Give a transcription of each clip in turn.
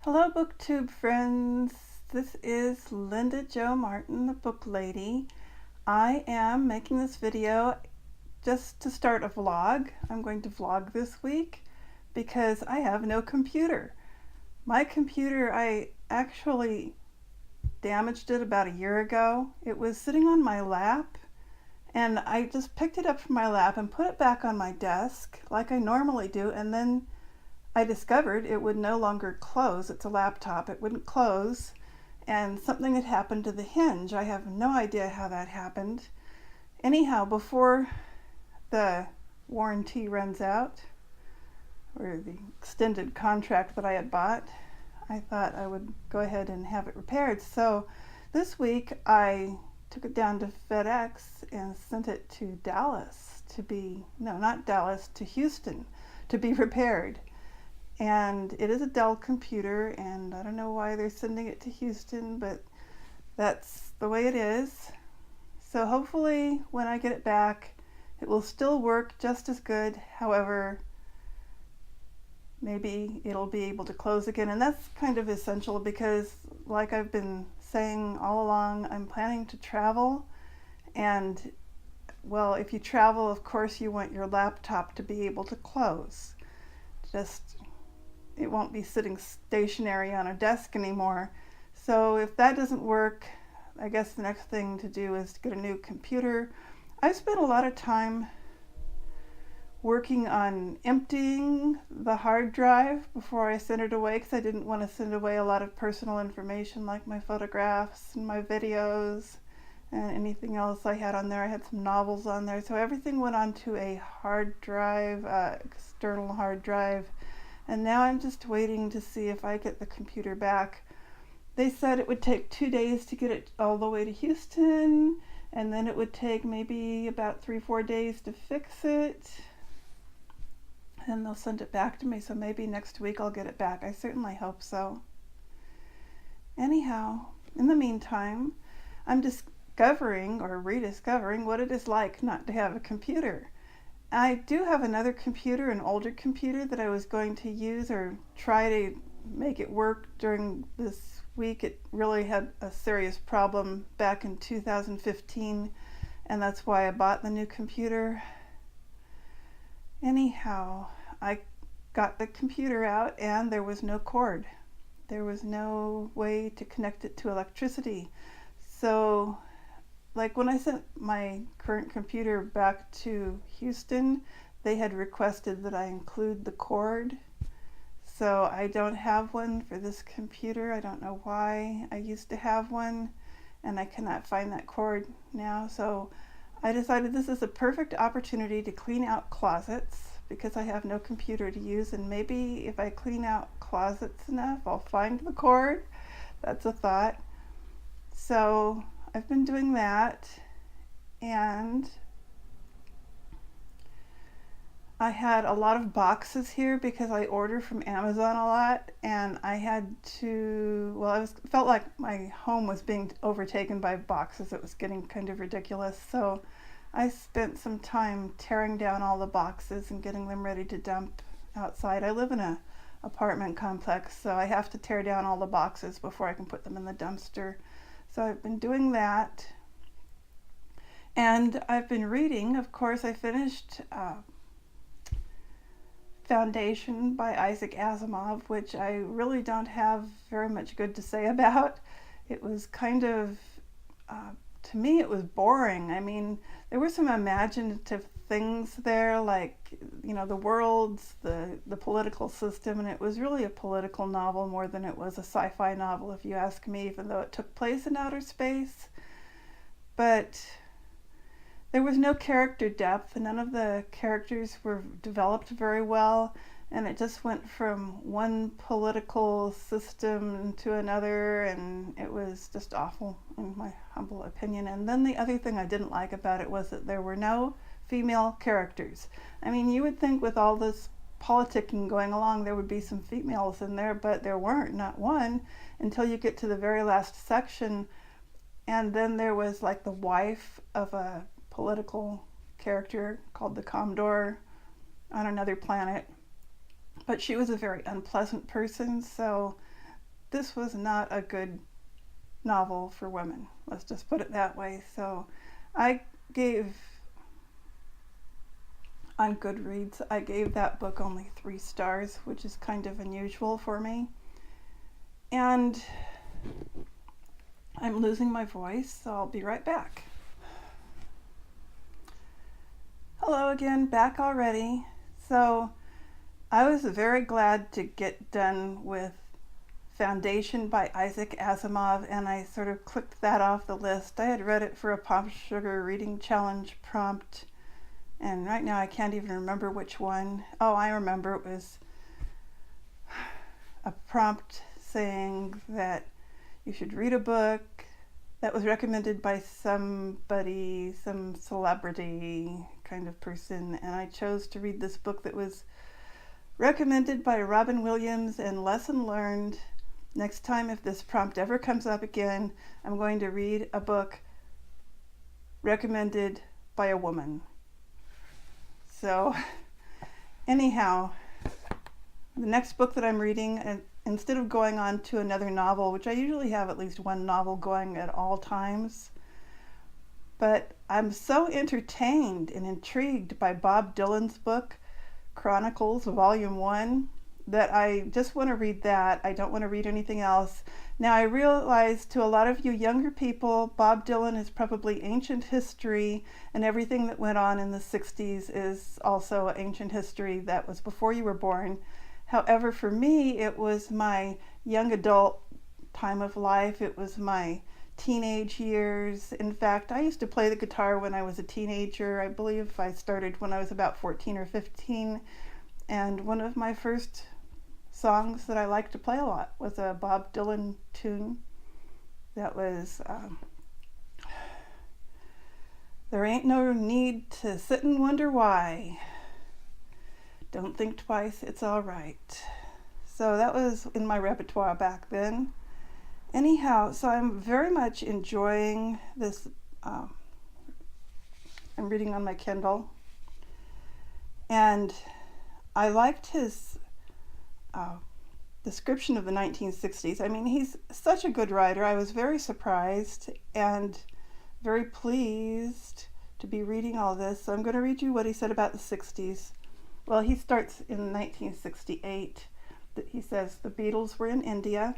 Hello, BookTube friends. This is Linda Jo Martin, the book lady. I am making this video just to start a vlog. I'm going to vlog this week because I have no computer. My computer, I actually damaged it about a year ago. It was sitting on my lap and I just picked it up from my lap and put it back on my desk like I normally do, and then I discovered it would no longer close. It's a laptop. It wouldn't close, and something had happened to the hinge. I have no idea how that happened. Anyhow, before the warranty runs out, or the extended contract that I had bought, I thought I would go ahead and have it repaired. So this week I took it down to FedEx and sent it to Dallas to be, no, not Dallas, to Houston to be repaired. And it is a Dell computer, and I don't know why they're sending it to Houston, but that's the way it is. So hopefully when I get it back, it will still work just as good. However, maybe it'll be able to close again, and that's kind of essential because, like I've been saying all along, I'm planning to travel, and well, if you travel, of course you want your laptop to be able to close. It won't be sitting stationary on a desk anymore. So if that doesn't work, I guess the next thing to do is to get a new computer. I spent a lot of time working on emptying the hard drive before I sent it away, because I didn't want to send away a lot of personal information like my photographs and my videos and anything else I had on there. I had some novels on there, so everything went onto a hard drive, external hard drive. And now I'm just waiting to see if I get the computer back. They said it would take 2 days to get it all the way to Houston, and then it would take maybe about 3-4 days to fix it. And they'll send it back to me, so maybe next week I'll get it back. I certainly hope so. Anyhow, in the meantime, I'm discovering or rediscovering what it is like not to have a computer. I do have another computer, an older computer that I was going to use or try to make it work during this week. It really had a serious problem back in 2015, and that's why I bought the new computer. Anyhow, I got the computer out and there was no cord. There was no way to connect it to electricity. So like when I sent my current computer back to Houston, they had requested that I include the cord. So I don't have one for this computer. I don't know why. I used to have one and I cannot find that cord now. So I decided this is a perfect opportunity to clean out closets because I have no computer to use, and maybe if I clean out closets enough, I'll find the cord. That's a thought. So I've been doing that, and I had a lot of boxes here because I order from Amazon a lot, and I had to, well, felt like my home was being overtaken by boxes. It was getting kind of ridiculous. So I spent some time tearing down all the boxes and getting them ready to dump outside. I live in an apartment complex, so I have to tear down all the boxes before I can put them in the dumpster. So I've been doing that, and I've been reading. Of course, I finished Foundation by Isaac Asimov, which I really don't have very much good to say about. It was kind of, to me, it was boring. I mean, there were some imaginative things there, like, the worlds, the political system, and it was really a political novel more than it was a sci-fi novel, if you ask me, even though it took place in outer space. But there was no character depth, and none of the characters were developed very well, and it just went from one political system to another, and it was just awful, in my humble opinion. And then the other thing I didn't like about it was that there were no female characters. I mean, you would think with all this politicking going along there would be some females in there, but there weren't, not one, until you get to the very last section. And then there was like the wife of a political character called the Commodore on another planet, but she was a very unpleasant person, so this was not a good novel for women. Let's just put it that way. So I gave, on Goodreads, I gave that book only 3 stars, which is kind of unusual for me. And I'm losing my voice, so I'll be right back. Hello again, back already. So I was very glad to get done with Foundation by Isaac Asimov, and I sort of clicked that off the list. I had read it for a PopSugar Reading Challenge prompt, and right now I can't even remember which one. Oh, I remember, it was a prompt saying that you should read a book that was recommended by somebody, some celebrity kind of person, and I chose to read this book that was recommended by Robin Williams, and lesson learned. Next time, if this prompt ever comes up again, I'm going to read a book recommended by a woman. So anyhow, the next book that I'm reading, and instead of going on to another novel, which I usually have at least one novel going at all times, but I'm so entertained and intrigued by Bob Dylan's book, Chronicles, Volume 1, that I just want to read that. I don't want to read anything else. Now, I realize to a lot of you younger people, Bob Dylan is probably ancient history, and everything that went on in the 60s is also ancient history that was before you were born. However, for me, it was my young adult time of life. It was my teenage years. In fact, I used to play the guitar when I was a teenager. I believe I started when I was about 14 or 15. And one of my first songs that I liked to play a lot was a Bob Dylan tune that was, there ain't no need to sit and wonder why. Don't think twice, it's all right. So that was in my repertoire back then. Anyhow, so I'm very much enjoying this. I'm reading on my Kindle, and I liked his description of the 1960s. I mean, he's such a good writer. I was very surprised and very pleased to be reading all this. So I'm going to read you what he said about the 60s. Well, he starts in 1968. He says, the Beatles were in India.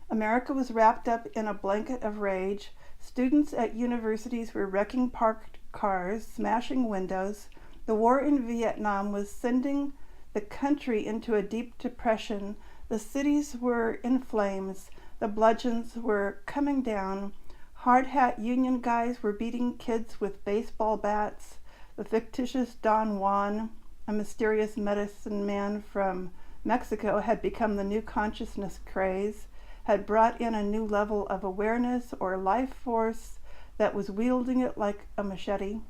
America was wrapped up in a blanket of rage. Students at universities were wrecking parked cars, smashing windows. The war in Vietnam was sending the country into a deep depression. The cities were in flames. The bludgeons were coming down. Hard hat union guys were beating kids with baseball bats. The fictitious Don Juan, a mysterious medicine man from Mexico, had become the new consciousness craze, had brought in a new level of awareness or life force that was wielding it like a machete.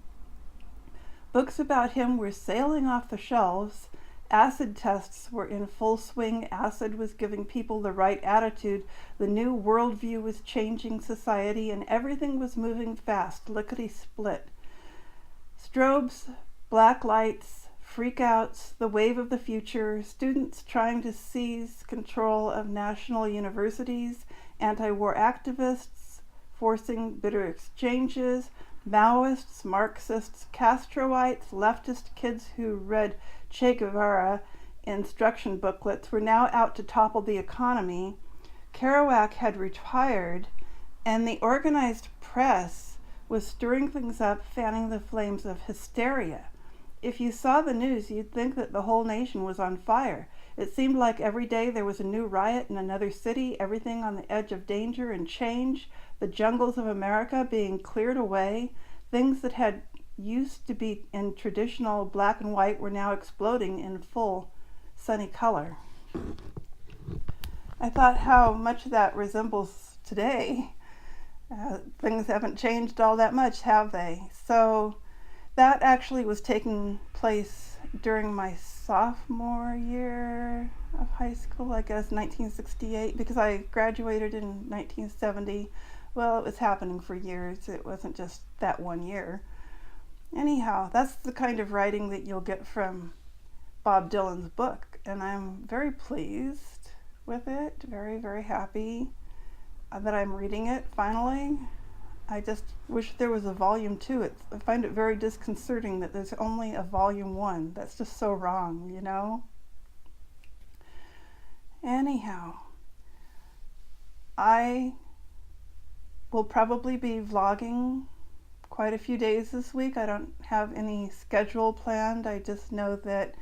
Books about him were sailing off the shelves. Acid tests were in full swing. Acid was giving people the right attitude. The new worldview was changing society, and everything was moving fast, lickety-split. Strobes, black lights, freakouts, the wave of the future, students trying to seize control of national universities, anti-war activists forcing bitter exchanges, Maoists, Marxists, Castroites, leftist kids who read Che Guevara instruction booklets were now out to topple the economy. Kerouac had retired, and the organized press was stirring things up, fanning the flames of hysteria. If you saw the news, you'd think that the whole nation was on fire. It seemed like every day there was a new riot in another city, everything on the edge of danger and change, the jungles of America being cleared away. Things that had used to be in traditional black and white were now exploding in full sunny color. I thought how much that resembles today. Things haven't changed all that much, have they? So that actually was taking place during my sophomore year of high school, I guess, 1968, because I graduated in 1970. Well, it was happening for years. It wasn't just that one year. Anyhow, that's the kind of writing that you'll get from Bob Dylan's book, and I'm very pleased with it. Very, very happy that I'm reading it finally. I just wish there was a volume 2. I find it very disconcerting that there's only a volume 1. That's just so wrong, you know? Anyhow, I will probably be vlogging quite a few days this week. I don't have any schedule planned. I just know that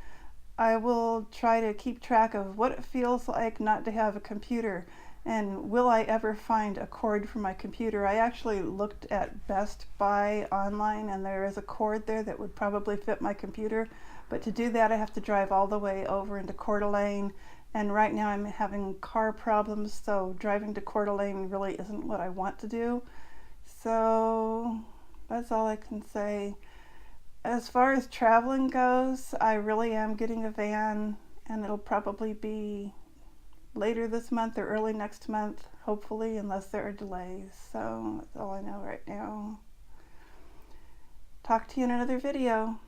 I will try to keep track of what it feels like not to have a computer, and will I ever find a cord for my computer. I actually looked at Best Buy online, and there is a cord there that would probably fit my computer, but to do that I have to drive all the way over into Coeur d'Alene, and right now I'm having car problems, so driving to Coeur d'Alene really isn't what I want to do. So that's all I can say. As far as traveling goes, I really am getting a van, and it'll probably be later this month or early next month, hopefully, unless there are delays. So that's all I know right now. Talk to you in another video.